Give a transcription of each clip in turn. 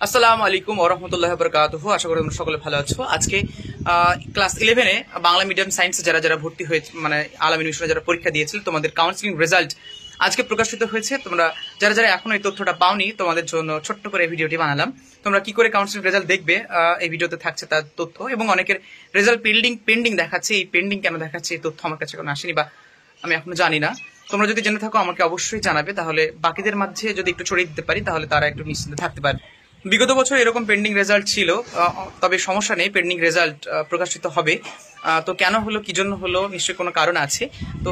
আসসালামু আলাইকুম ওয়া রাহমাতুল্লাহি ওয়া বারাকাতুহু। আশা করি তোমরা সকলে ভালো আছো। আজকে ক্লাস 11 বাংলা মিডিয়াম সায়েন্সে যারা ভর্তি হয়েছে, মানে আল-আমিন মিশনে যারা পরীক্ষা দিয়েছিল, তোমাদের কাউন্সিলিং রেজাল্ট আজকে প্রকাশিত হয়েছে। তোমরা যারা এখনো এই তথ্যটা পাওনি, তোমাদের জন্য ছোট্ট করে এই ভিডিওটি বানালাম। তোমরা কি করে কাউন্সিলিং রেজাল্ট দেখবে, এই ভিডিওতে থাকছে তার তথ্য। এবং অনেকের রেজাল্ট পেন্ডিং দেখাচ্ছে। এই পেন্ডিং কেন দেখাচ্ছে, এই তথ্য আমার কাছে এখনো আসেনি বা আমি এখনো জানি না। তোমরা যদি জেনে থাকো আমাকে অবশ্যই জানাবে, তাহলে বাকিদের মাঝে যদি একটু ছড়িয়ে দিতে পারি তাহলে তারা একটু নিশ্চিন্তে থাকতে পারে। বিগত বছর এরকম পেন্ডিং রেজাল্ট ছিল, তবে সমস্যা নেই, পেন্ডিং রেজাল্ট প্রকাশিত হবে। তো কেন হলো, কি জন্য হলো, নিশ্চয়ই কোনো কারণ আছে। তো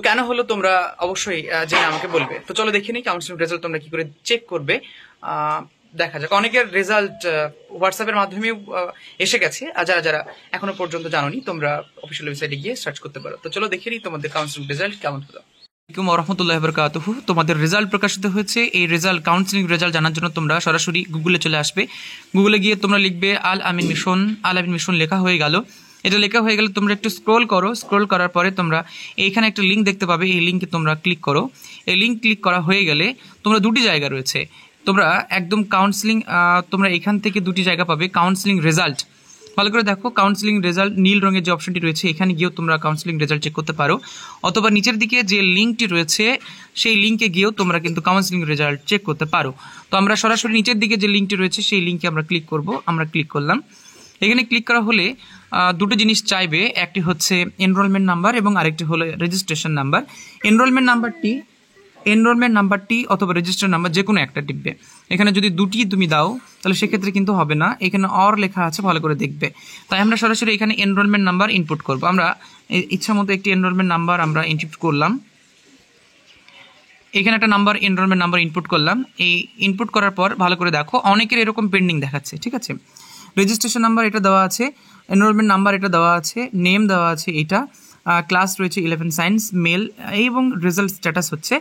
কেন হলো তোমরা অবশ্যই জেনে আমাকে বলবে। তো চলো দেখে নিই কাউন্সিলিং রেজাল্ট তোমরা কি করে চেক করবে। দেখা যাক। অনেকের রেজাল্ট হোয়াটসঅ্যাপের মাধ্যমেও এসে গেছে, আর যারা এখনো পর্যন্ত জানোনি তোমরা অফিসিয়াল ওয়েবসাইটে গিয়ে সার্চ করতে পারো। তো চলো দেখে নিই তোমাদের কাউন্সিলিং রেজাল্ট কেমন হলো। আসসালামু আলাইকুম ওয়া রাহমাতুল্লাহি ওয়া বারাকাতুহু। তোমাদের রেজাল্ট প্রকাশিত হয়েছে। এই রেজাল্ট, কাউন্সিলিং রেজাল্ট জানার জন্য তোমরা সরাসরি গুগলে চলে আসবে। গুগলে গিয়ে তোমরা লিখবে আল-আমিন মিশন লেখা হয়ে গেল। এটা লেখা হয়ে গেলে তোমরা একটু স্ক্রল করো। স্ক্রল করার পরে তোমরা এইখানে একটা লিঙ্ক দেখতে পাবে, এই লিঙ্কে তোমরা ক্লিক করো। এই লিঙ্ক ক্লিক করা হয়ে গেলে তোমরা দুটি জায়গা রয়েছে, তোমরা একদম কাউন্সিলিং, তোমরা এখান থেকে দুটি জায়গা পাবে কাউন্সিলিং রেজাল্ট। ভালো করে দেখো, কাউন্সিলিং রেজাল্ট নীল রঙের যে অপশনটি রয়েছে, এখানে গিয়েও তোমরা কাউন্সিলিং রেজাল্ট চেক করতে পারো। অথবা নিচের দিকে যে লিঙ্কটি রয়েছে সেই লিঙ্কে গিয়েও তোমরা কিন্তু কাউন্সিলিং রেজাল্ট চেক করতে পারো। তো আমরা সরাসরি নিচের দিকে যে লিঙ্কটি রয়েছে সেই লিঙ্কে আমরা ক্লিক করব। আমরা ক্লিক করলাম। এখানে ক্লিক করা হলে দুটো জিনিস চাইবে, একটি হচ্ছে এনরোলমেন্ট নাম্বার এবং আরেকটি হলো রেজিস্ট্রেশন নাম্বার। এনরোলমেন্ট নাম্বারটি অথবা রেজিস্টার নাম্বার যে কোনো একটা টিপবে। এখানে যদি দুটি তুমি দাও তাহলে সেক্ষেত্রে কিন্তু হবে না, এখানে অর লেখা আছে, ভালো করে দেখবে। তাই আমরা সরাসরি এখানে এনরোলমেন্ট নাম্বার ইনপুট করব। আমরা ইচ্ছা মতো একটি এনরোলমেন্ট নাম্বার আমরা ইনপুট করলাম। এখানে একটা এনরোলমেন্ট নাম্বার ইনপুট করলাম। এই ইনপুট করার পর ভালো করে দেখো, অনেকের এরকম পেন্ডিং দেখাচ্ছে। ঠিক আছে, রেজিস্ট্রেশন নাম্বার এটা দেওয়া আছে, এনরোলমেন্ট নাম্বার এটা দেওয়া আছে, নেম দেওয়া আছে, এটা ক্লাস রয়েছে 11 সায়েন্স মেল, এবং রেজাল্ট স্ট্যাটাস হচ্ছে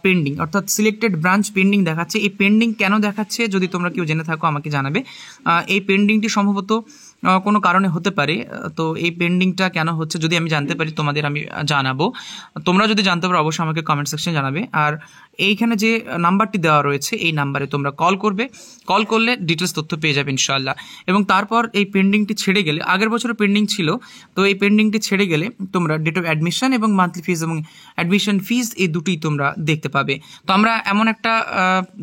পেন্ডিং, অর্থাৎ সিলেক্টেড ব্রাঞ্চ পেন্ডিং দেখাচ্ছে। এই পেন্ডিং কেন দেখাচ্ছে যদি তোমরা কেউ জেনে থাকো আমাকে জানাবে। এই পেন্ডিংটি সম্ভবত কোনো কারণে হতে পারে। তো এই পেন্ডিংটা কেন হচ্ছে যদি আমি জানতে পারি তোমাদের আমি জানাবো। তোমরা যদি জানতে পারো অবশ্যই আমাকে কমেন্ট সেকশনে জানাবে। আর এইখানে যে নাম্বারটি দেওয়া রয়েছে এই নাম্বারে তোমরা কল করবে। কল করলে ডিটেলস তথ্য পেয়ে যাবে ইনশাআল্লাহ। এবং তারপর এই পেন্ডিংটি ছেড়ে গেলে, আগের বছরও পেন্ডিং ছিল, তো এই পেন্ডিংটি ছেড়ে গেলে তোমরা ডেট অফ অ্যাডমিশন এবং মান্থলি ফিজ এবং অ্যাডমিশন ফিজ এই দুটোই তোমরা দেখতে পাবে। তো আমরা এমন একটা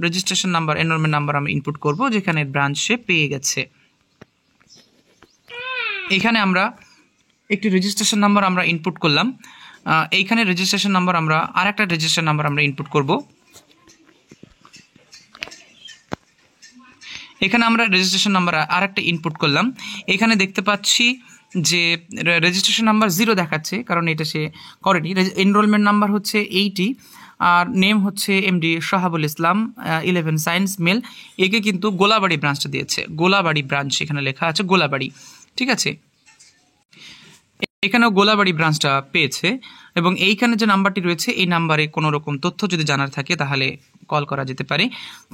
রেজিস্ট্রেশন নাম্বার, এনরোলমেন্ট নাম্বার আমরা ইনপুট করব যেখানে ব্রাঞ্চ সে পেয়ে গেছে। এখানে আমরা একটি রেজিস্ট্রেশন নাম্বার আমরা ইনপুট করলাম। এইখানে রেজিস্ট্রেশন নাম্বার আমরা আরেকটা রেজিস্ট্রেশন নাম্বার আমরা ইনপুট করব। এখানে আমরা রেজিস্ট্রেশন নাম্বার আরেকটা ইনপুট করলাম। এখানে দেখতে পাচ্ছি যে রেজিস্ট্রেশন নাম্বার 0 দেখাচ্ছে, কারণ এটা সে করেনি। এনরোলমেন্ট নাম্বার হচ্ছে 80, আর নেম হচ্ছে এমডি শাহাবুল ইসলাম, 11 সায়েন্স মেল। একে কিন্তু গোলাবাড়ি ব্রাঞ্চটা দিয়েছে, গোলাবাড়ি ব্রাঞ্চ এখানে লেখা আছে, গোলাবাড়ি। ঠিক আছে, এখানেও গোলাবাড়ি ব্রাঞ্চটা পেয়েছে। এবং এইখানে যে নাম্বারটি রয়েছে এই নাম্বারে কোনো রকম তথ্য যদি জানার থাকে তাহলে কল করা যেতে পারে।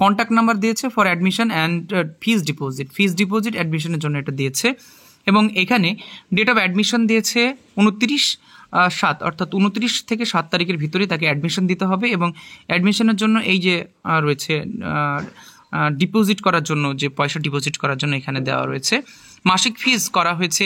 কন্ট্যাক্ট নাম্বার দিয়েছে for admission and fees deposit অ্যাডমিশনের জন্য এটা দিয়েছে। এবং এখানে ডেট অফ অ্যাডমিশন দিয়েছে 29/7, অর্থাৎ 29 থেকে 7 তারিখের ভিতরে তাকে অ্যাডমিশন দিতে হবে। এবং অ্যাডমিশনের জন্য এই যে রয়েছে ডিপোজিট করার জন্য, যে পয়সা ডিপোজিট করার জন্য এখানে দেওয়া রয়েছে। মাসিক ফিজ করা হয়েছে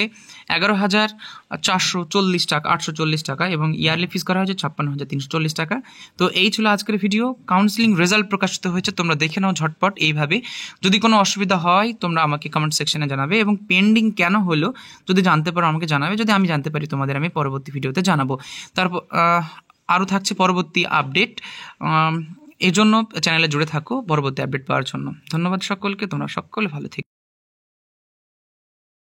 11,440 টাকা, 840 টাকা, এবং ইয়ারলি ফিজ করা হয়েছে 56,340 টাকা। তো এই ছিল আজকের ভিডিও। কাউন্সিলিং রেজাল্ট প্রকাশিত হয়েছে, তোমরা দেখে নাও ঝটপট এইভাবে। যদি কোনো অসুবিধা হয় তোমরা আমাকে কমেন্ট সেকশনে জানাবে। এবং পেন্ডিং কেন হলো যদি জানতে পারো আমাকে জানাবে, যদি আমি জানতে পারি তোমাদের আমি পরবর্তী ভিডিওতে জানাবো। তারপর আরও থাকছে পরবর্তী আপডেট, এই জন্য চ্যানেলে জুড়ে থাকো পরবর্তী আপডেট পাওয়ার জন্য। ধন্যবাদ সকলকে, তোমরা সকলে ভালো থেকো।